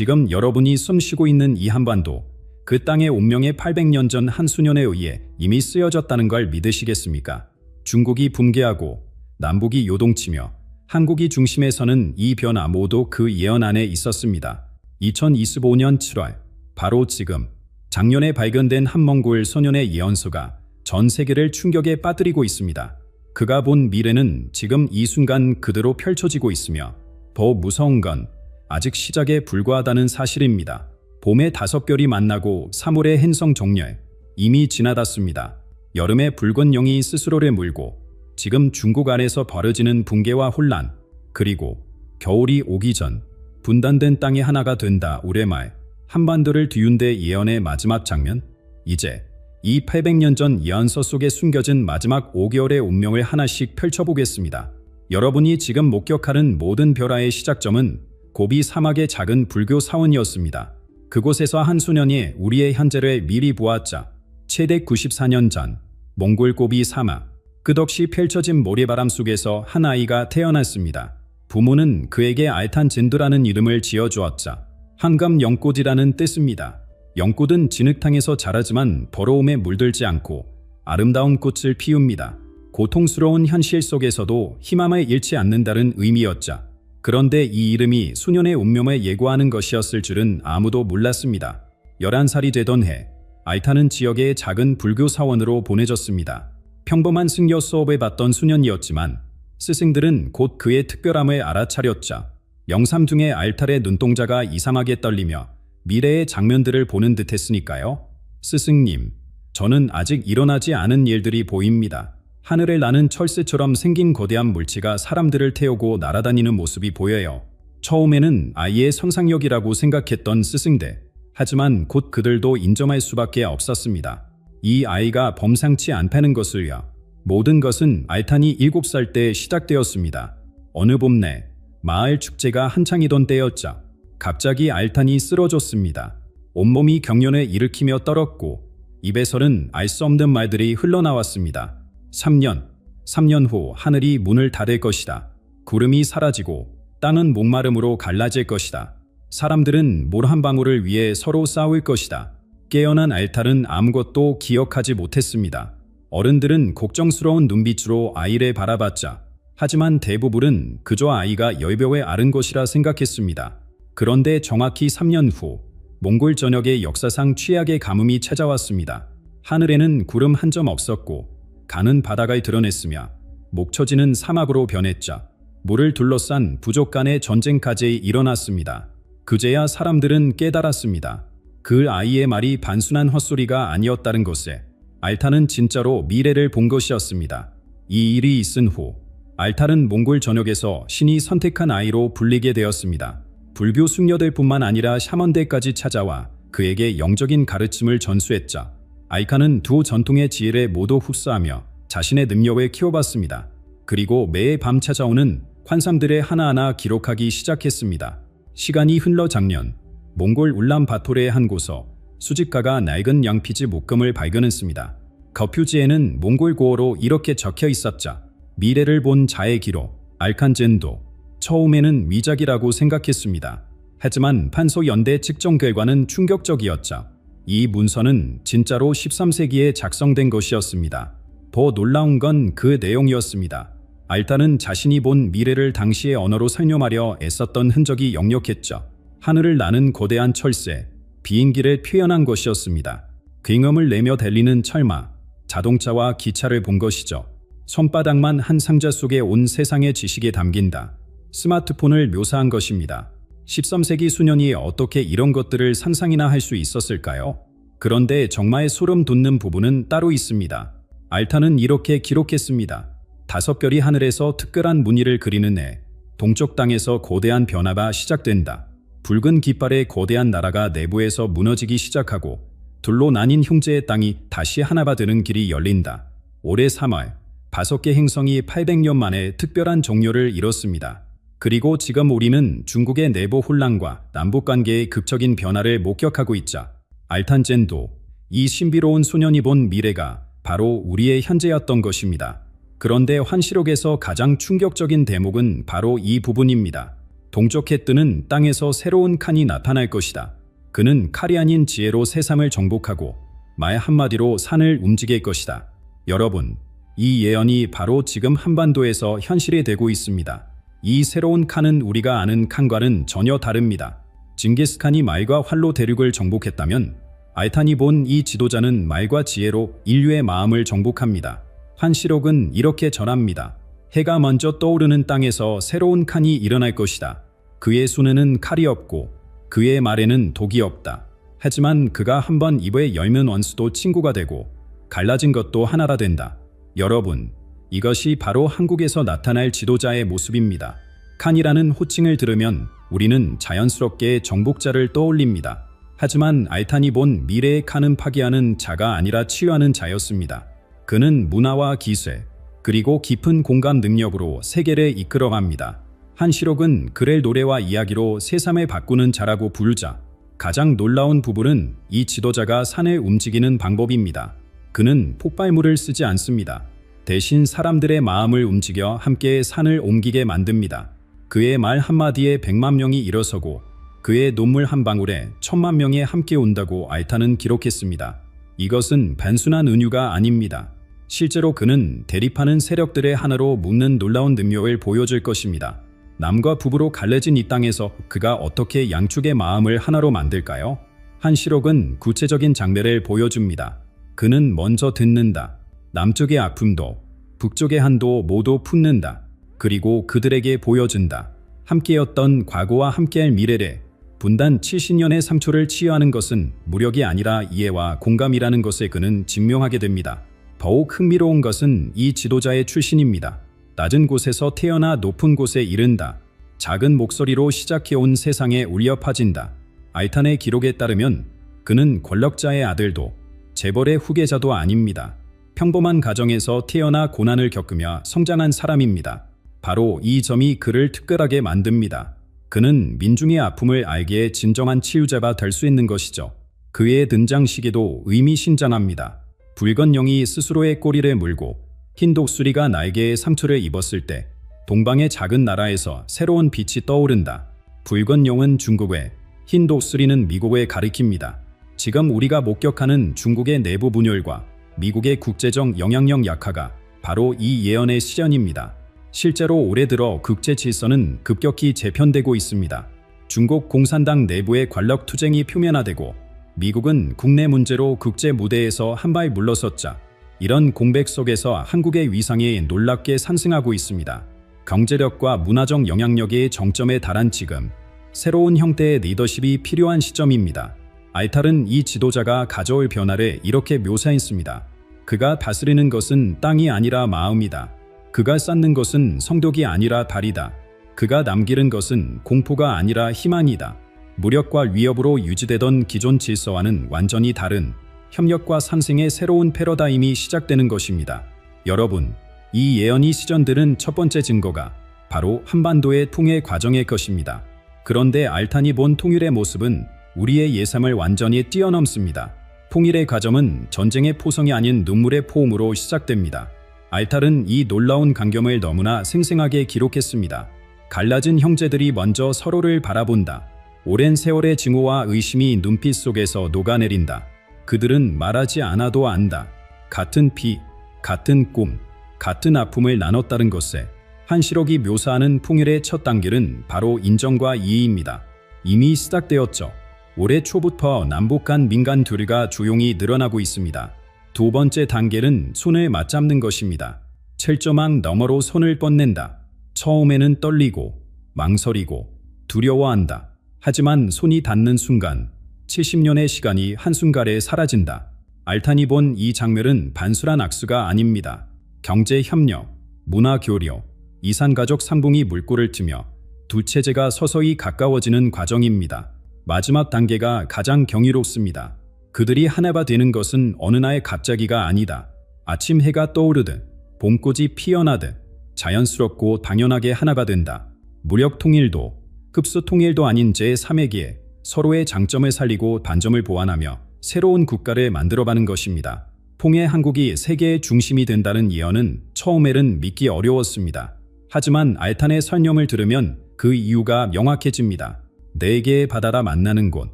지금 여러분이 숨쉬고 있는 이 한반도, 그 땅의 운명의 800년 전 한 수년에 의해 이미 쓰여졌다는 걸 믿으시겠습니까? 중국이 붕괴하고 남북이 요동치며 한국이 중심에 서는 이 변화 모두 그 예언 안에 있었습니다. 2025년 7월, 바로 지금 작년에 발견된 한 몽골 소년의 예언서가 전 세계를 충격에 빠뜨리고 있습니다. 그가 본 미래는 지금 이 순간 그대로 펼쳐지고 있으며 더 무서운 건 아직 시작에 불과하다는 사실입니다. 봄의 5별이 만나고 3월의 행성 종렬, 이미 지나갔습니다. 여름의 붉은 용이 스스로를 물고 지금 중국 안에서 벌어지는 붕괴와 혼란, 그리고 겨울이 오기 전 분단된 땅이 하나가 된다. 올해 말 한반도를 뒤흔대 예언의 마지막 장면. 이제 이 800년 전 예언서 속에 숨겨진 마지막 5개월의 운명을 하나씩 펼쳐보겠습니다. 여러분이 지금 목격하는 모든 변화의 시작점은 고비 사막의 작은 불교 사원이었습니다. 그곳에서 한 소년이 우리의 현재를 미리 보았자 최대 94년 전 몽골 고비 사막, 끝없이 펼쳐진 모래바람 속에서 한 아이가 태어났습니다. 부모는 그에게 알탄젠두라는 이름을 지어주었자 황금 연꽃이라는 뜻입니다. 연꽃은 진흙탕에서 자라지만 더러움에 물들지 않고 아름다운 꽃을 피웁니다. 고통스러운 현실 속에서도 희망을 잃지 않는다는 의미였자. 그런데 이 이름이 수년의 운명을 예고하는 것이었을 줄은 아무도 몰랐습니다. 11살이 되던 해, 알탄은 지역의 작은 불교 사원으로 보내졌습니다. 평범한 승려 수업을 받던 수년이었지만 스승들은 곧 그의 특별함을 알아차렸자 영삼중의 알탈의 눈동자가 이상하게 떨리며 미래의 장면들을 보는 듯 했으니까요. 스승님, 저는 아직 일어나지 않은 일들이 보입니다. 하늘을 나는 철새처럼 생긴 거대한 물체가 사람들을 태우고 날아다니는 모습이 보여요. 처음에는 아이의 상상력이라고 생각했던 스승들. 하지만 곧 그들도 인정할 수밖에 없었습니다. 이 아이가 범상치 않다는 것을요. 모든 것은 알탄이 7살 때 시작되었습니다. 어느 봄내 마을 축제가 한창이던 때였자 갑자기 알탄이 쓰러졌습니다. 온몸이 경련을 일으키며 떨었고 입에서는 알 수 없는 말들이 흘러나왔습니다. 3년 후 하늘이 문을 닫을 것이다. 구름이 사라지고 땅은 목마름으로 갈라질 것이다. 사람들은 물 한 방울을 위해 서로 싸울 것이다. 깨어난 알탈은 아무것도 기억하지 못했습니다. 어른들은 걱정스러운 눈빛으로 아이를 바라봤자 하지만 대부분은 그저 아이가 열병에 앓은 것이라 생각했습니다. 그런데 정확히 3년 후 몽골 전역의 역사상 최악의 가뭄이 찾아왔습니다. 하늘에는 구름 한 점 없었고 가는 바다가 드러냈으며 목처지는 사막으로 변했자 물을 둘러싼 부족 간의 전쟁까지 일어났습니다. 그제야 사람들은 깨달았습니다. 그 아이의 말이 단순한 헛소리가 아니었다는 것에 알탄은 진짜로 미래를 본 것이었습니다. 이 일이 있은 후 알탄은 몽골 전역에서 신이 선택한 아이로 불리게 되었습니다. 불교 숙녀들뿐만 아니라 샤먼들까지 찾아와 그에게 영적인 가르침을 전수했자 알탄은 두 전통의 지혜를 모두 흡수하며 자신의 능력을 키워봤습니다. 그리고 매일 밤 찾아오는 환상들을 하나하나 기록하기 시작했습니다. 시간이 흘러 작년, 몽골 울란바토르의 한 곳서 수집가가 낡은 양피지 목금을 발견했습니다. 겉표지에는 몽골 고어로 이렇게 적혀 있었자 미래를 본 자의 기록, 알칸젠도. 처음에는 위작이라고 생각했습니다. 하지만 판소 연대 측정 결과는 충격적이었자 이 문서는 진짜로 13세기에 작성된 것이었습니다. 더 놀라운 건 그 내용이었습니다. 알탄은 자신이 본 미래를 당시의 언어로 설명하려 애썼던 흔적이 역력했죠. 하늘을 나는 거대한 철새, 비행기를 표현한 것이었습니다. 굉음을 내며 달리는 철마, 자동차와 기차를 본 것이죠. 손바닥만 한 상자 속에 온 세상의 지식이 담긴다. 스마트폰을 묘사한 것입니다. 13세기 수년이 어떻게 이런 것들을 상상이나 할 수 있었을까요? 그런데 정말 소름 돋는 부분은 따로 있습니다. 알탄은 이렇게 기록했습니다. 5별이 하늘에서 특별한 무늬를 그리는 해, 동쪽 땅에서 거대한 변화가 시작된다. 붉은 깃발의 거대한 나라가 내부에서 무너지기 시작하고 둘로 나뉜 형제의 땅이 다시 하나가 되는 길이 열린다. 올해 3월, 5개 행성이 800년 만에 특별한 종료를 이뤘습니다. 그리고 지금 우리는 중국의 내부 혼란과 남북관계의 극적인 변화를 목격하고 있자 알탄젠도, 이 신비로운 소년이 본 미래가 바로 우리의 현재였던 것입니다. 그런데 환시록에서 가장 충격적인 대목은 바로 이 부분입니다. 동쪽에 뜨는 땅에서 새로운 칸이 나타날 것이다. 그는 칼이 아닌 지혜로 세상을 정복하고 말 한마디로 산을 움직일 것이다. 여러분, 이 예언이 바로 지금 한반도에서 현실이 되고 있습니다. 이 새로운 칸은 우리가 아는 칸과는 전혀 다릅니다. 징기스칸이 말과 활로 대륙을 정복했다면 알탄이 본 이 지도자는 말과 지혜로 인류의 마음을 정복합니다. 환시록은 이렇게 전합니다. 해가 먼저 떠오르는 땅에서 새로운 칸이 일어날 것이다. 그의 손에는 칼이 없고 그의 말에는 독이 없다. 하지만 그가 한번 입을 열면 원수도 친구가 되고 갈라진 것도 하나라 된다. 여러분, 이것이 바로 한국에서 나타날 지도자의 모습입니다. 칸이라는 호칭을 들으면 우리는 자연스럽게 정복자를 떠올립니다. 하지만 알탄이 본 미래의 칸은 파괴하는 자가 아니라 치유하는 자였습니다. 그는 문화와 기술, 그리고 깊은 공감 능력으로 세계를 이끌어갑니다. 한시록은 그를 노래와 이야기로 세상을 바꾸는 자라고 부르자 가장 놀라운 부분은 이 지도자가 산을 움직이는 방법입니다. 그는 폭발물을 쓰지 않습니다. 대신 사람들의 마음을 움직여 함께 산을 옮기게 만듭니다. 그의 말 한마디에 100만 명이 일어서고 그의 눈물 한 방울에 1000만 명이 함께 온다고 알탄은 기록했습니다. 이것은 단순한 은유가 아닙니다. 실제로 그는 대립하는 세력들의 하나로 묶는 놀라운 능력을 보여줄 것입니다. 남과 북으로 갈라진 이 땅에서 그가 어떻게 양측의 마음을 하나로 만들까요? 한시록은 구체적인 장면을 보여줍니다. 그는 먼저 듣는다. 남쪽의 아픔도 북쪽의 한도 모두 품는다. 그리고 그들에게 보여준다. 함께였던 과거와 함께할 미래를 분단 70년의 상처를 치유하는 것은 무력이 아니라 이해와 공감이라는 것에 그는 증명하게 됩니다. 더욱 흥미로운 것은 이 지도자의 출신입니다. 낮은 곳에서 태어나 높은 곳에 이른다. 작은 목소리로 시작해온 세상에 울려 퍼진다. 알탄의 기록에 따르면 그는 권력자의 아들도 재벌의 후계자도 아닙니다. 평범한 가정에서 태어나 고난을 겪으며 성장한 사람입니다. 바로 이 점이 그를 특별하게 만듭니다. 그는 민중의 아픔을 알기에 진정한 치유자가 될 수 있는 것이죠. 그의 등장 시기도 의미심장합니다. 붉은 용이 스스로의 꼬리를 물고 흰 독수리가 날개에 상처를 입었을 때 동방의 작은 나라에서 새로운 빛이 떠오른다. 붉은 용은 중국에, 흰 독수리는 미국에 가리킵니다. 지금 우리가 목격하는 중국의 내부 분열과 미국의 국제적 영향력 약화가 바로 이 예언의 실현입니다. 실제로 올해 들어 국제 질서는 급격히 재편되고 있습니다. 중국 공산당 내부의 권력 투쟁이 표면화되고 미국은 국내 문제로 국제 무대에서 한 발 물러섰자 이런 공백 속에서 한국의 위상이 놀랍게 상승하고 있습니다. 경제력과 문화적 영향력의 정점에 달한 지금 새로운 형태의 리더십이 필요한 시점입니다. 알탈은 이 지도자가 가져올 변화를 이렇게 묘사했습니다. 그가 다스리는 것은 땅이 아니라 마음이다. 그가 쌓는 것은 성벽이 아니라 다리다. 그가 남기는 것은 공포가 아니라 희망이다. 무력과 위협으로 유지되던 기존 질서와는 완전히 다른 협력과 상생의 새로운 패러다임이 시작되는 것입니다. 여러분, 이 예언이 실현되는 첫 번째 증거가 바로 한반도의 통일 과정일 것입니다. 그런데 알탄이 본 통일의 모습은 우리의 예상을 완전히 뛰어넘습니다. 통일의 과정은 전쟁의 포성이 아닌 눈물의 포음으로 시작됩니다. 알탈은 이 놀라운 강경을 너무나 생생하게 기록했습니다. 갈라진 형제들이 먼저 서로를 바라본다. 오랜 세월의 증오와 의심이 눈빛 속에서 녹아내린다. 그들은 말하지 않아도 안다. 같은 피, 같은 꿈, 같은 아픔을 나눴다는 것에 한시록이 묘사하는 통일의 첫 단계는 바로 인정과 이해입니다. 이미 시작되었죠. 올해 초부터 남북 간 민간 교류가 조용히 늘어나고 있습니다. 두 번째 단계는 손을 맞잡는 것입니다. 철조망 너머로 손을 뻗는다. 처음에는 떨리고 망설이고 두려워한다. 하지만 손이 닿는 순간 70년의 시간이 한순간에 사라진다. 알탄이 본 이 장면은 단순한 악수가 아닙니다. 경제 협력, 문화 교류, 이산가족 상봉이 물꼬를 트며 두 체제가 서서히 가까워지는 과정입니다. 마지막 단계가 가장 경이롭습니다. 그들이 하나가 되는 것은 어느 날 갑자기가 아니다. 아침 해가 떠오르듯 봄꽃이 피어나듯 자연스럽고 당연하게 하나가 된다. 무력 통일도 흡수 통일도 아닌 제3회기에 서로의 장점을 살리고 단점을 보완하며 새로운 국가를 만들어가는 것입니다. 통일 한국이 세계의 중심이 된다는 예언은 처음에는 믿기 어려웠습니다. 하지만 알탄의 설명을 들으면 그 이유가 명확해집니다. 네 개의 바다가 만나는 곳,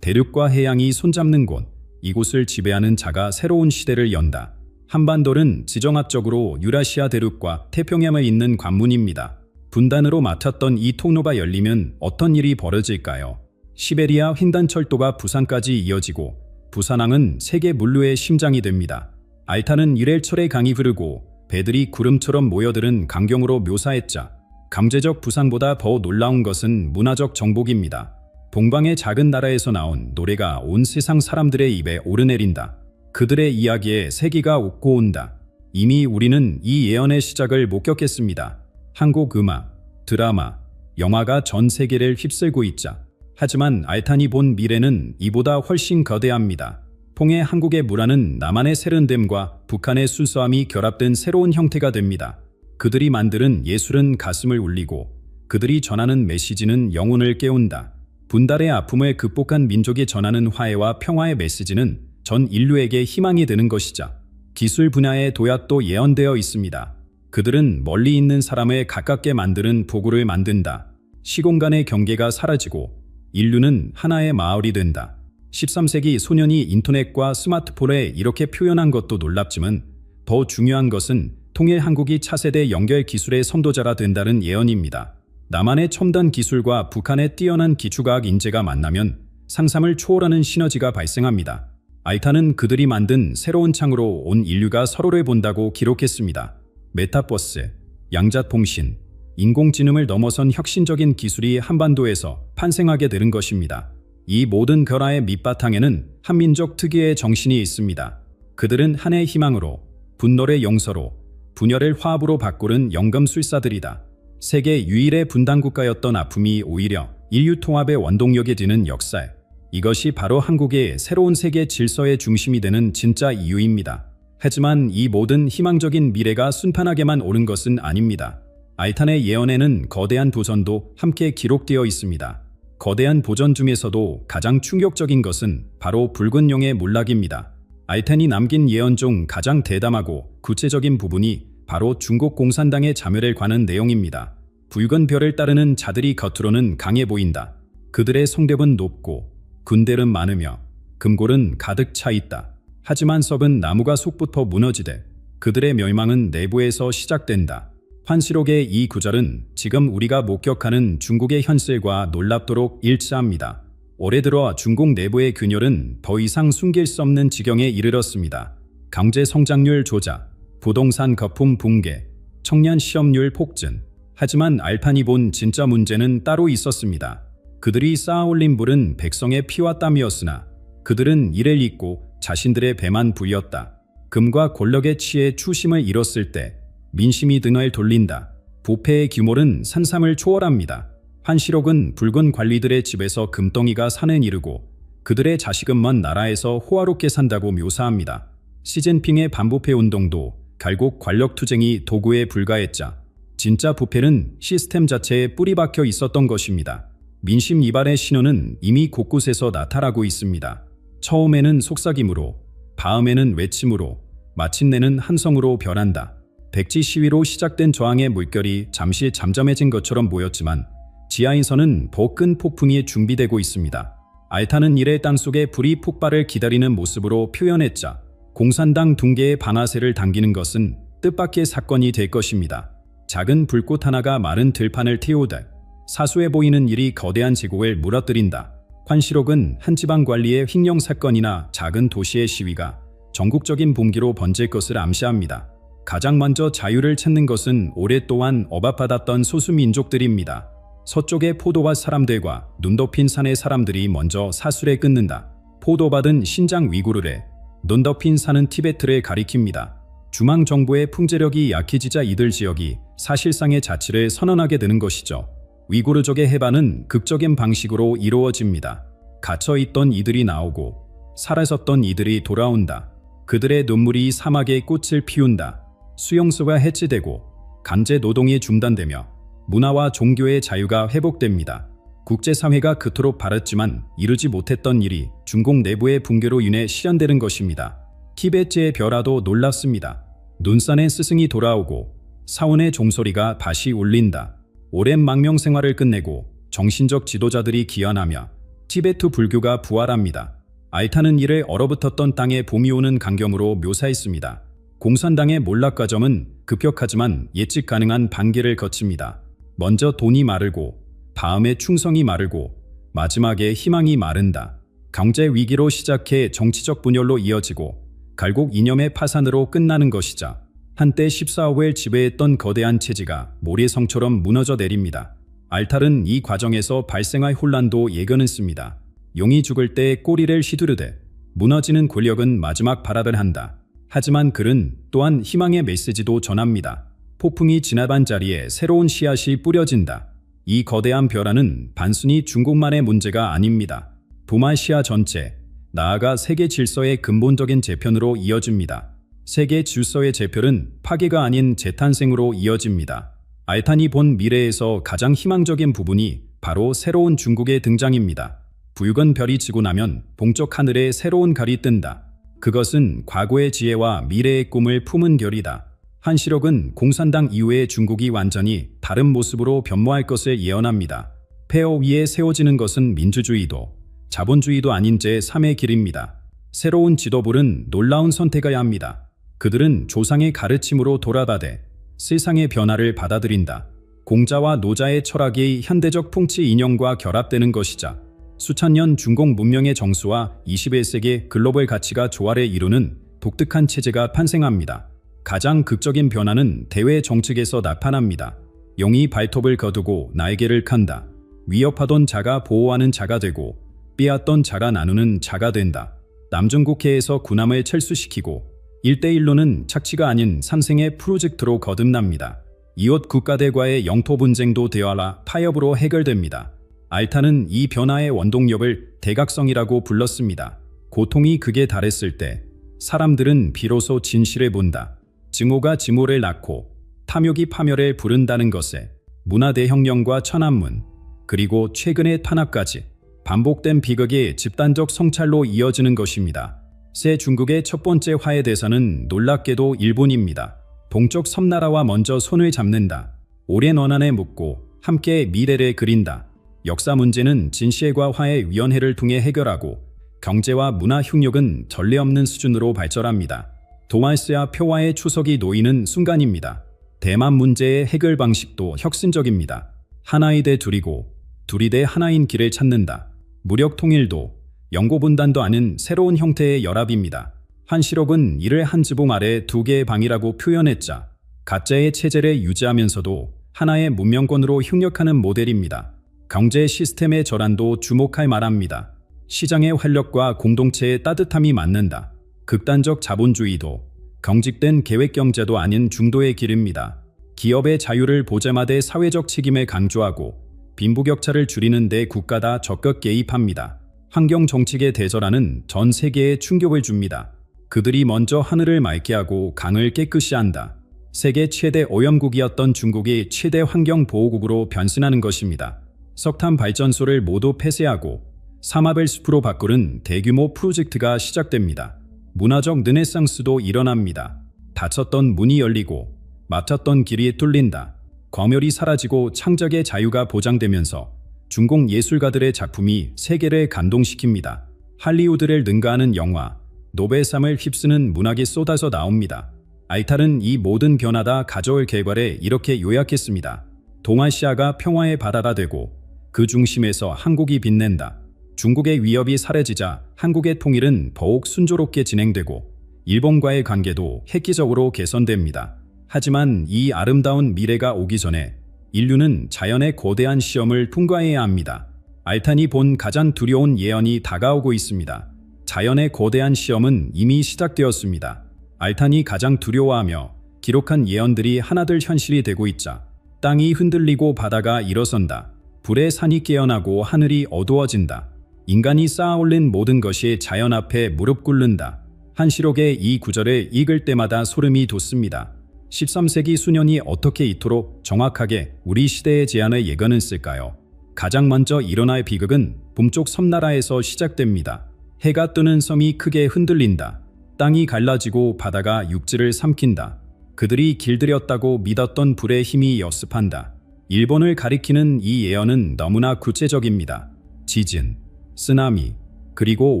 대륙과 해양이 손잡는 곳, 이곳을 지배하는 자가 새로운 시대를 연다. 한반도는 지정학적으로 유라시아 대륙과 태평양에 있는 관문입니다. 분단으로 막혔던 이 통로가 열리면 어떤 일이 벌어질까요? 시베리아 횡단철도가 부산까지 이어지고 부산항은 세계 물류의 심장이 됩니다. 알타는 이렐철의 강이 흐르고 배들이 구름처럼 모여드는 강경으로 묘사했자 강제적 부상보다 더 놀라운 것은 문화적 정복입니다. 동방의 작은 나라에서 나온 노래가 온 세상 사람들의 입에 오르내린다. 그들의 이야기에 세기가 웃고 온다. 이미 우리는 이 예언의 시작을 목격했습니다. 한국 음악, 드라마, 영화가 전 세계를 휩쓸고 있자. 하지만 알탄이 본 미래는 이보다 훨씬 거대합니다. 통해 한국의 문화는 남한의 세련됨과 북한의 순수함이 결합된 새로운 형태가 됩니다. 그들이 만드는 예술은 가슴을 울리고 그들이 전하는 메시지는 영혼을 깨운다. 분달의 아픔을 극복한 민족이 전하는 화해와 평화의 메시지는 전 인류에게 희망이 되는 것이자 기술 분야의 도약도 예언되어 있습니다. 그들은 멀리 있는 사람을 가깝게 만드는 도구를 만든다. 시공간의 경계가 사라지고 인류는 하나의 마을이 된다. 13세기 소년이 인터넷과 스마트폰에 이렇게 표현한 것도 놀랍지만 더 중요한 것은 통일 한국이 차세대 연결 기술의 선도자가 된다는 예언입니다. 남한의 첨단 기술과 북한의 뛰어난 기초과학 인재가 만나면 상상을 초월하는 시너지가 발생합니다. 알타는 그들이 만든 새로운 창으로 온 인류가 서로를 본다고 기록했습니다. 메타버스, 양자통신, 인공지능을 넘어선 혁신적인 기술이 한반도에서 탄생하게 되는 것입니다. 이 모든 변화의 밑바탕에는 한민족 특유의 정신이 있습니다. 그들은 한의 희망으로, 분노를 용서로, 분열을 화합으로 바꾸는 영감술사들이다. 세계 유일의 분단국가였던 아픔이 오히려 인류 통합의 원동력이 되는 역사. 이것이 바로 한국의 새로운 세계 질서의 중심이 되는 진짜 이유입니다. 하지만 이 모든 희망적인 미래가 순탄하게만 오른 것은 아닙니다. 알탄의 예언에는 거대한 도전도 함께 기록되어 있습니다. 거대한 도전 중에서도 가장 충격적인 것은 바로 붉은 용의 몰락입니다. 알탄이 남긴 예언 중 가장 대담하고 구체적인 부분이 바로 중국 공산당의 자멸에 관한 내용입니다. 붉은 별을 따르는 자들이 겉으로는 강해 보인다. 그들의 성벽은 높고 군대는 많으며 금골은 가득 차 있다. 하지만 썩은 나무가 속부터 무너지되 그들의 멸망은 내부에서 시작된다. 환시록의 이 구절은 지금 우리가 목격하는 중국의 현실과 놀랍도록 일치합니다. 올해 들어 중국 내부의 균열은 더 이상 숨길 수 없는 지경에 이르렀습니다. 경제 성장률 조작, 부동산 거품 붕괴, 청년 실업률 폭증. 하지만 알탄이 본 진짜 문제는 따로 있었습니다. 그들이 쌓아올린 불은 백성의 피와 땀이었으나 그들은 이를 잊고 자신들의 배만 부렸다. 금과 권력에 취해 추심을 잃었을 때 민심이 등을 돌린다. 부패의 규모는 산삼을 초월합니다. 환시록은 붉은 관리들의 집에서 금덩이가 산을 이루고 그들의 자식은 먼 나라에서 호화롭게 산다고 묘사합니다. 시진핑의 반부패 운동도 결국 권력투쟁이 도구에 불과했자 진짜 부패는 시스템 자체에 뿌리 박혀 있었던 것입니다. 민심 이발의 신호는 이미 곳곳에서 나타나고 있습니다. 처음에는 속삭임으로, 다음에는 외침으로, 마침내는 한성으로 변한다. 백지 시위로 시작된 저항의 물결이 잠시 잠잠해진 것처럼 보였지만 지하에서는 더 큰 폭풍이 준비되고 있습니다. 알타는 이래 땅속에 불이 폭발을 기다리는 모습으로 표현했자 공산당 둥개의 방아쇠를 당기는 것은 뜻밖의 사건이 될 것입니다. 작은 불꽃 하나가 마른 들판을 태우듯 사소해 보이는 일이 거대한 제국을 무너뜨린다. 환시록은 한 지방 관리의 횡령 사건이나 작은 도시의 시위가 전국적인 봉기로 번질 것을 암시합니다. 가장 먼저 자유를 찾는 것은 오랫동안 억압받았던 소수민족들입니다. 서쪽의 포도밭 사람들과 눈 덮인 산의 사람들이 먼저 사슬에 끊는다. 포도밭은 신장 위구르를, 눈 덮인 산은 티베트를 가리킵니다. 중앙정부의 풍제력이 약해지자 이들 지역이 사실상의 자치를 선언하게 되는 것이죠. 위구르족의 해방은 극적인 방식으로 이루어집니다. 갇혀있던 이들이 나오고 사라졌던 이들이 돌아온다. 그들의 눈물이 사막의 꽃을 피운다. 수용소가 해체되고 강제 노동이 중단되며 문화와 종교의 자유가 회복됩니다. 국제사회가 그토록 바랐지만 이루지 못했던 일이 중국 내부의 붕괴로 인해 실현되는 것입니다. 티베트의 벼라도 놀랍습니다. 눈산의 스승이 돌아오고 사원의 종소리가 다시 울린다. 오랜 망명 생활을 끝내고 정신적 지도자들이 기원하며 티베트 불교가 부활합니다. 알타는 이를 얼어붙었던 땅에 봄이 오는 광경으로 묘사했습니다. 공산당의 몰락 과정은 급격하지만 예측 가능한 반기를 거칩니다. 먼저 돈이 마르고, 다음에 충성이 마르고, 마지막에 희망이 마른다. 경제 위기로 시작해 정치적 분열로 이어지고 결국 이념의 파산으로 끝나는 것이자 한때 14호를 지배했던 거대한 체제가 모래성처럼 무너져 내립니다. 알탈은 이 과정에서 발생할 혼란도 예견했습니다. 용이 죽을 때 꼬리를 휘두르되 무너지는 권력은 마지막 발악을 한다. 하지만 글은 또한 희망의 메시지도 전합니다. 폭풍이 지나간 자리에 새로운 씨앗이 뿌려진다. 이 거대한 벼라는 단순히 중국만의 문제가 아닙니다. 동아시아 전체, 나아가 세계 질서의 근본적인 재편으로 이어집니다. 세계 질서의 재편은 파괴가 아닌 재탄생으로 이어집니다. 알탄이 본 미래에서 가장 희망적인 부분이 바로 새로운 중국의 등장입니다. 붉은 별이 지고 나면 동쪽 하늘에 새로운 별이 뜬다. 그것은 과거의 지혜와 미래의 꿈을 품은 별이다. 한시록은 공산당 이후의 중국이 완전히 다른 모습으로 변모할 것을 예언합니다. 폐허 위에 세워지는 것은 민주주의도 자본주의도 아닌 제3의 길입니다. 새로운 지도부는 놀라운 선택해야 합니다. 그들은 조상의 가르침으로 돌아가되 세상의 변화를 받아들인다. 공자와 노자의 철학이 현대적 통치 인형과 결합되는 것이자 수천 년 중공 문명의 정수와 21세기 글로벌 가치가 조화를 이루는 독특한 체제가 탄생합니다. 가장 극적인 변화는 대외 정책에서 나타납니다. 용이 발톱을 거두고 날개를 칸다. 위협하던 자가 보호하는 자가 되고 빼앗던 자가 나누는 자가 된다. 남중국해에서 군함을 철수시키고 1대1로는 착취가 아닌 상생의 프로젝트로 거듭납니다. 이웃 국가들과의 영토 분쟁도 대화와 타협으로 해결됩니다. 알타는 이 변화의 원동력을 대각성이라고 불렀습니다. 고통이 극에 달했을 때 사람들은 비로소 진실을 본다. 증오가 증오를 낳고 탐욕이 파멸을 부른다는 것에 문화대혁명과 천안문 그리고 최근의 탄압까지 반복된 비극이 집단적 성찰로 이어지는 것입니다. 새 중국의 첫 번째 화해 대사는 놀랍게도 일본입니다. 동쪽 섬나라와 먼저 손을 잡는다. 오랜 원한에 묻고 함께 미래를 그린다. 역사 문제는 진실과 화해위원회를 통해 해결하고 경제와 문화 흉욕은 전례 없는 수준으로 발전합니다. 동아시아 평화의 추석이 놓이는 순간입니다. 대만 문제의 해결 방식도 혁신적입니다. 하나이 대 둘이고 둘이 대 하나인 길을 찾는다. 무력 통일도 영고분단도 아닌 새로운 형태의 연합입니다. 한시록은 이를 한 지붕 아래 두 개의 방이라고 표현했자 가짜의 체제를 유지하면서도 하나의 문명권으로 협력하는 모델입니다. 경제 시스템의 전환도 주목할 만합니다. 시장의 활력과 공동체의 따뜻함이 맞는다. 극단적 자본주의도 경직된 계획경제도 아닌 중도의 길입니다. 기업의 자유를 보장하되 사회적 책임을 강조하고 빈부격차를 줄이는 데 국가가 적극 개입합니다. 환경 정책의 대전환은 전 세계에 충격을 줍니다. 그들이 먼저 하늘을 맑게 하고 강을 깨끗이 한다. 세계 최대 오염국이었던 중국이 최대 환경보호국으로 변신하는 것입니다. 석탄 발전소를 모두 폐쇄하고 삼합을 숲으로 바꾸는 대규모 프로젝트가 시작됩니다. 문화적 르네상스도 일어납니다. 닫혔던 문이 열리고 막혔던 길이 뚫린다. 검열이 사라지고 창작의 자유가 보장되면서 중공 예술가들의 작품이 세계를 감동시킵니다. 할리우드를 능가하는 영화, 노벨상을 휩쓰는 문학이 쏟아져 나옵니다. 알탈은 이 모든 변화가 가져올 결과를 이렇게 요약했습니다. 동아시아가 평화의 바다가 되고 그 중심에서 한국이 빛낸다. 중국의 위협이 사라지자 한국의 통일은 더욱 순조롭게 진행되고 일본과의 관계도 획기적으로 개선됩니다. 하지만 이 아름다운 미래가 오기 전에 인류는 자연의 거대한 시험을 통과해야 합니다. 알탄이 본 가장 두려운 예언이 다가오고 있습니다. 자연의 거대한 시험은 이미 시작되었습니다. 알탄이 가장 두려워하며 기록한 예언들이 하나둘 현실이 되고 있자 땅이 흔들리고 바다가 일어선다. 불의 산이 깨어나고 하늘이 어두워진다. 인간이 쌓아올린 모든 것이 자연 앞에 무릎 꿇는다. 한시록의 이 구절을 읽을 때마다 소름이 돋습니다. 13세기 수년이 어떻게 이토록 정확하게 우리 시대의 제안을 예견했을까요? 가장 먼저 일어날 비극은 북쪽 섬나라에서 시작됩니다. 해가 뜨는 섬이 크게 흔들린다. 땅이 갈라지고 바다가 육지를 삼킨다. 그들이 길들였다고 믿었던 불의 힘이 역습한다. 일본을 가리키는 이 예언은 너무나 구체적입니다. 지진, 쓰나미, 그리고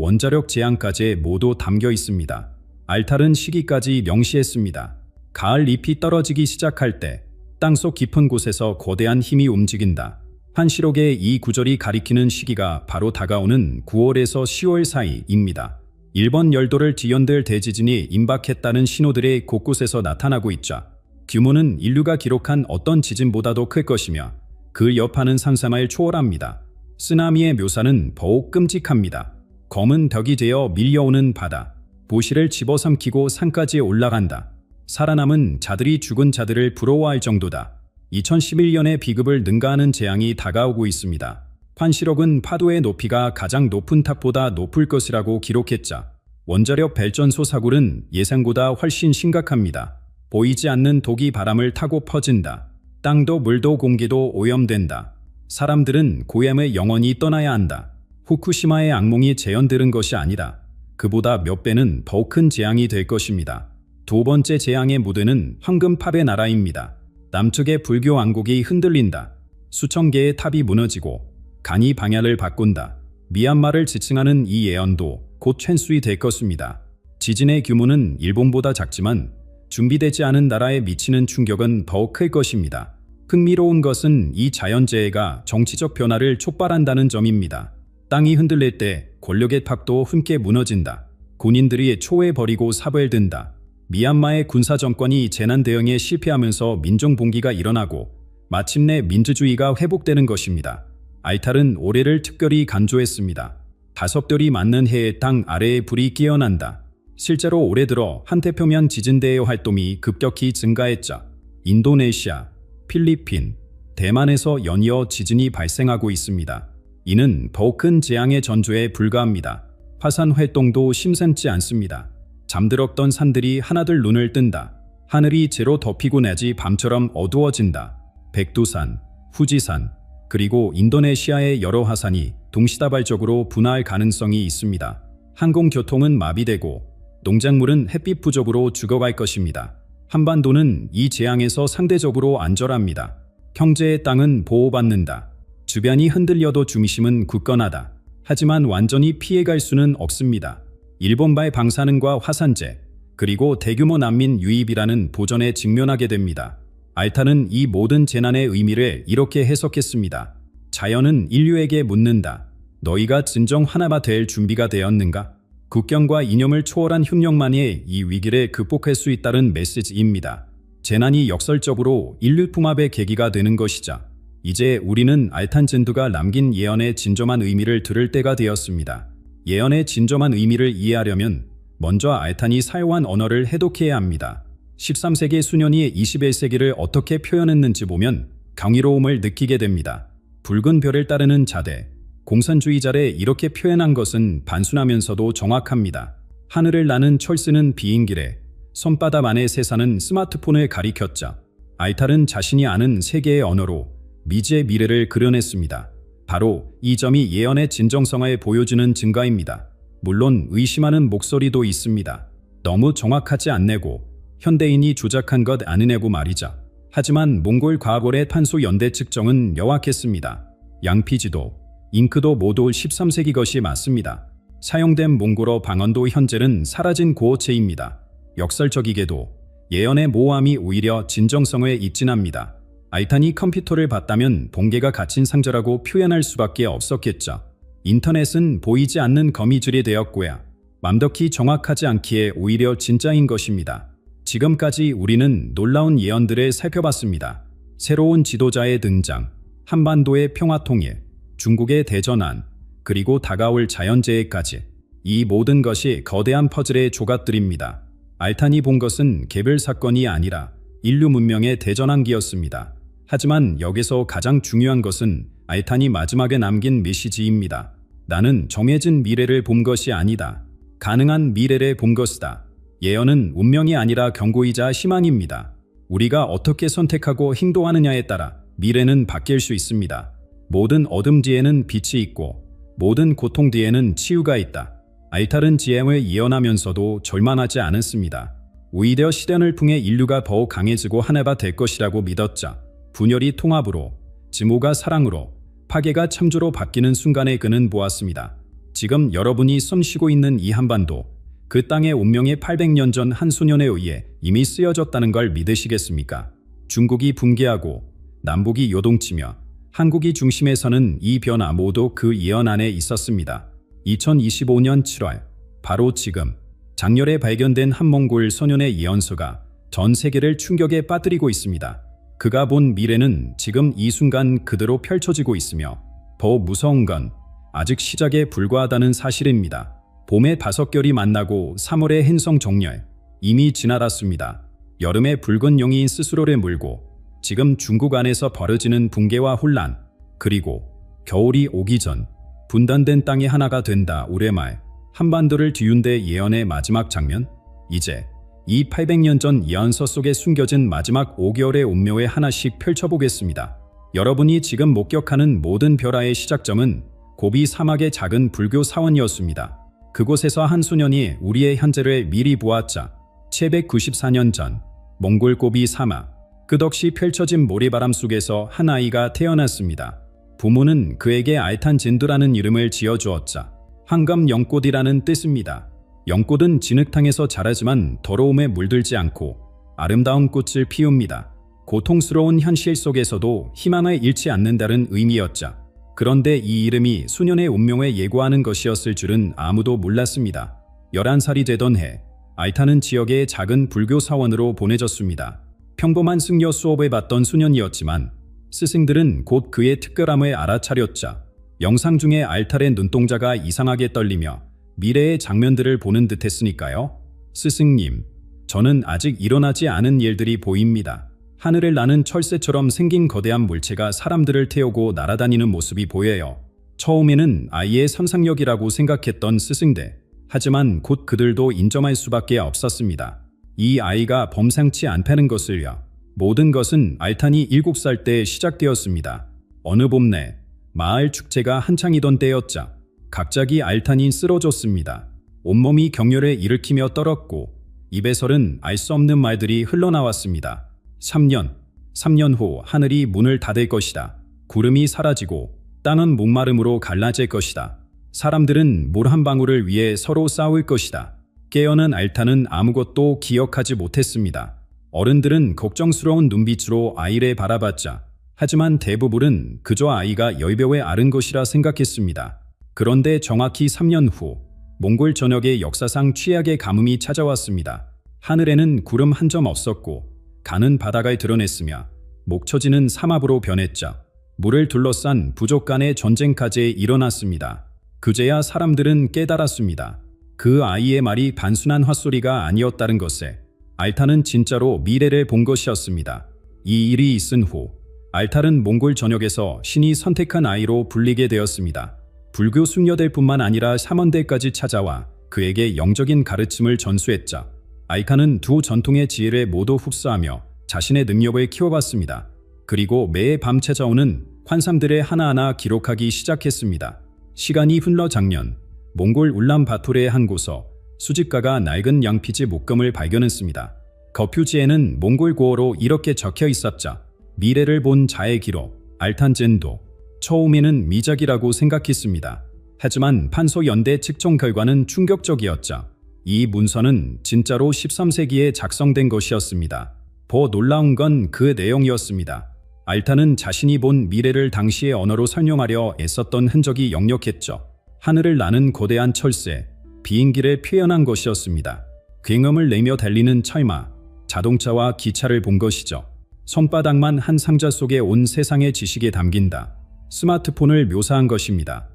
원자력 재앙까지 모두 담겨 있습니다. 알탈은 시기까지 명시했습니다. 가을 잎이 떨어지기 시작할 때 땅속 깊은 곳에서 거대한 힘이 움직인다. 한시록의 이 구절이 가리키는 시기가 바로 다가오는 9월에서 10월 사이입니다. 일본 열도를 뒤흔들 대지진이 임박했다는 신호들이 곳곳에서 나타나고 있죠. 규모는 인류가 기록한 어떤 지진보다도 클 것이며 그 여파는 상상을 초월합니다. 쓰나미의 묘사는 더욱 끔찍합니다. 검은 벽이 되어 밀려오는 바다, 보시를 집어삼키고 산까지 올라간다. 살아남은 자들이 죽은 자들을 부러워할 정도다. 2011년에 비급을 능가하는 재앙이 다가오고 있습니다. 환시록은 파도의 높이가 가장 높은 탑보다 높을 것이라고 기록했자 원자력 발전소 사고는 예상보다 훨씬 심각합니다. 보이지 않는 독이 바람을 타고 퍼진다. 땅도 물도 공기도 오염된다. 사람들은 고향을 영원히 떠나야 한다. 후쿠시마의 악몽이 재현되는 것이 아니라 그보다 몇 배는 더 큰 재앙이 될 것입니다. 두 번째 재앙의 무대는 황금팝의 나라입니다. 남측의 불교 왕국이 흔들린다. 수천 개의 탑이 무너지고 간이 방향을 바꾼다. 미얀마를 지칭하는 이 예언도 곧 현실이 될 것입니다. 지진의 규모는 일본보다 작지만 준비되지 않은 나라에 미치는 충격은 더 클 것입니다. 흥미로운 것은 이 자연재해가 정치적 변화를 촉발한다는 점입니다. 땅이 흔들릴 때 권력의 탑도 함께 무너진다. 군인들이 초에 버리고 삽을 든다. 미얀마의 군사정권이 재난 대응에 실패하면서 민중봉기가 일어나고 마침내 민주주의가 회복되는 것입니다. 알탈은 올해를 특별히 간조했습니다. 5별이 맞는 해에 땅 아래에 불이 깨어난다. 실제로 올해 들어 한태평양 지진대의 활동이 급격히 증가했죠. 인도네시아, 필리핀, 대만에서 연이어 지진이 발생하고 있습니다. 이는 더 큰 재앙의 전조에 불과합니다. 화산 활동도 심상치 않습니다. 잠들었던 산들이 하나둘 눈을 뜬다. 하늘이 재로 덮이고 내지 밤처럼 어두워진다. 백두산, 후지산, 그리고 인도네시아의 여러 화산이 동시다발적으로 분화할 가능성이 있습니다. 항공교통은 마비되고 농작물은 햇빛 부족으로 죽어갈 것입니다. 한반도는 이 재앙에서 상대적으로 안전합니다. 경제의 땅은 보호받는다. 주변이 흔들려도 중심은 굳건하다. 하지만 완전히 피해갈 수는 없습니다. 일본발 방사능과 화산재, 그리고 대규모 난민 유입이라는 보전에 직면하게 됩니다. 알타는 이 모든 재난의 의미를 이렇게 해석했습니다. 자연은 인류에게 묻는다. 너희가 진정 하나가 될 준비가 되었는가? 국경과 이념을 초월한 협력만이 이 위기를 극복할 수 있다는 메시지입니다. 재난이 역설적으로 인류 통합의 계기가 되는 것이자 이제 우리는 알탄젠두가 남긴 예언의 진정한 의미를 들을 때가 되었습니다. 예언의 진정한 의미를 이해하려면 먼저 알탄이 사용한 언어를 해독해야 합니다. 13세기 수년이 21세기를 어떻게 표현했는지 보면 경이로움을 느끼게 됩니다. 붉은 별을 따르는 자대, 공산주의자를 이렇게 표현한 것은 단순하면서도 정확합니다. 하늘을 나는 철새는 비행기래, 손바닥 안의 새사는 스마트폰을 가리켰자 알탈은 자신이 아는 세계의 언어로 미지의 미래를 그려냈습니다. 바로 이 점이 예언의 진정성을 보여주는 증거입니다. 물론 의심하는 목소리도 있습니다. 너무 정확하지 않네고 현대인이 조작한 것 아니냐고 말이죠. 하지만 몽골 과거의 탄소 연대 측정은 명확했습니다. 양피지도, 잉크도 모두 13세기 것이 맞습니다. 사용된 몽골어 방언도 현재는 사라진 고어체입니다. 역설적이게도 예언의 모호함이 오히려 진정성을 입진합니다. 알탄이 컴퓨터를 봤다면 번개가 갇힌 상자라고 표현할 수밖에 없었겠죠. 인터넷은 보이지 않는 거미줄이 되었고야 맘덕히 정확하지 않기에 오히려 진짜인 것입니다. 지금까지 우리는 놀라운 예언들을 살펴봤습니다. 새로운 지도자의 등장, 한반도의 평화통일, 중국의 대전환, 그리고 다가올 자연재해까지 이 모든 것이 거대한 퍼즐의 조각들입니다. 알탄이 본 것은 개별 사건이 아니라 인류 문명의 대전환기였습니다. 하지만 여기서 가장 중요한 것은 알탄이 마지막에 남긴 메시지입니다. 나는 정해진 미래를 본 것이 아니다. 가능한 미래를 본 것이다. 예언은 운명이 아니라 경고이자 희망입니다. 우리가 어떻게 선택하고 행동하느냐에 따라 미래는 바뀔 수 있습니다. 모든 어둠 뒤에는 빛이 있고 모든 고통 뒤에는 치유가 있다. 알탈은 지혜를 예언하면서도 절망하지 않았습니다. 오히려 시련을 통해 인류가 더욱 강해지고 하나가 될 것이라고 믿었자 분열이 통합으로, 증오가 사랑으로, 파괴가 창조로 바뀌는 순간에 그는 보았습니다. 지금 여러분이 숨쉬고 있는 이 한반도, 그 땅의 운명이 800년 전 한 소년에 의해 이미 쓰여졌다는 걸 믿으시겠습니까? 중국이 붕괴하고 남북이 요동치며 한국이 중심에 서는 이 변화 모두 그 예언 안에 있었습니다. 2025년 7월, 바로 지금 장렬에 발견된 한 몽골 소년의 예언서가 전 세계를 충격에 빠뜨리고 있습니다. 그가 본 미래는 지금 이 순간 그대로 펼쳐지고 있으며 더 무서운 건 아직 시작에 불과하다는 사실입니다. 봄의 다섯결이 만나고 3월의 행성 정렬, 이미 지나갔습니다. 여름의 붉은 용이 스스로를 물고 지금 중국 안에서 벌어지는 붕괴와 혼란, 그리고 겨울이 오기 전 분단된 땅이 하나가 된다. 올해 말 한반도를 뒤흔대 예언의 마지막 장면, 이제 이 800년 전 예언서 속에 숨겨진 마지막 5개월의 운명을 하나씩 펼쳐보겠습니다. 여러분이 지금 목격하는 모든 변화의 시작점은 고비 사막의 작은 불교 사원이었습니다. 그곳에서 한 소년이 우리의 현재를 미리 보았자 794년 전 몽골 고비 사막, 끝없이 펼쳐진 모래바람 속에서 한 아이가 태어났습니다. 부모는 그에게 알탄젠두라는 이름을 지어주었자 황금 연꽃이라는 뜻입니다. 연꽃은 진흙탕에서 자라지만 더러움에 물들지 않고 아름다운 꽃을 피웁니다. 고통스러운 현실 속에서도 희망을 잃지 않는다는 의미였자. 그런데 이 이름이 수년의 운명을 예고하는 것이었을 줄은 아무도 몰랐습니다. 11살이 되던 해, 알탄은 지역의 작은 불교 사원으로 보내졌습니다. 평범한 승려 수업을 받던 수년이었지만 스승들은 곧 그의 특별함을 알아차렸자 영상 중에 알탄의 눈동자가 이상하게 떨리며 미래의 장면들을 보는 듯 했으니까요. 스승님, 저는 아직 일어나지 않은 일들이 보입니다. 하늘을 나는 철새처럼 생긴 거대한 물체가 사람들을 태우고 날아다니는 모습이 보여요. 처음에는 아이의 상상력이라고 생각했던 스승들, 하지만 곧 그들도 인정할 수밖에 없었습니다. 이 아이가 범상치 않다는 것을요. 모든 것은 알탄이 7살 때 시작되었습니다. 어느 봄내 마을 축제가 한창이던 때였자 갑자기 알탄이 쓰러졌습니다. 온몸이 경련을 일으키며 떨었고 입에서는 알 수 없는 말들이 흘러나왔습니다. 3년 후 하늘이 문을 닫을 것이다. 구름이 사라지고 땅은 목마름으로 갈라질 것이다. 사람들은 물 한 방울을 위해 서로 싸울 것이다. 깨어난 알탄은 아무것도 기억하지 못했습니다. 어른들은 걱정스러운 눈빛으로 아이를 바라봤자 하지만 대부분은 그저 아이가 열배에 앓은 것이라 생각했습니다. 그런데 정확히 3년 후 몽골 전역에 역사상 최악의 가뭄이 찾아왔습니다. 하늘에는 구름 한 점 없었고 가는 바다가 드러냈으며 목처지는 사막으로 변했자 물을 둘러싼 부족 간의 전쟁까지 일어났습니다. 그제야 사람들은 깨달았습니다. 그 아이의 말이 단순한 헛소리가 아니었다는 것에 알탄은 진짜로 미래를 본 것이었습니다. 이 일이 있은 후 알탄은 몽골 전역에서 신이 선택한 아이로 불리게 되었습니다. 불교 숙녀들뿐만 아니라 삼원들까지 찾아와 그에게 영적인 가르침을 전수했자 알탄은 두 전통의 지혜를 모두 흡수하며 자신의 능력을 키워갔습니다. 그리고 매해 밤 찾아오는 환상들을 하나하나 기록하기 시작했습니다. 시간이 흘러 작년, 몽골 울란바토르의 한 곳서 수집가가 낡은 양피지 목검을 발견했습니다. 거표지에는 몽골 고어로 이렇게 적혀 있었자 미래를 본 자의 기록, 알탄젠도. 처음에는 미작이라고 생각했습니다. 하지만 판소 연대 측정 결과는 충격적이었자 이 문서는 진짜로 13세기에 작성된 것이었습니다. 더 놀라운 건 그 내용이었습니다. 알탄은 자신이 본 미래를 당시의 언어로 설명하려 애썼던 흔적이 역력했죠. 하늘을 나는 거대한 철새, 비행기를 표현한 것이었습니다. 굉음을 내며 달리는 철마, 자동차와 기차를 본 것이죠. 손바닥만 한 상자 속에 온 세상의 지식에 담긴다. 스마트폰을 묘사한 것입니다.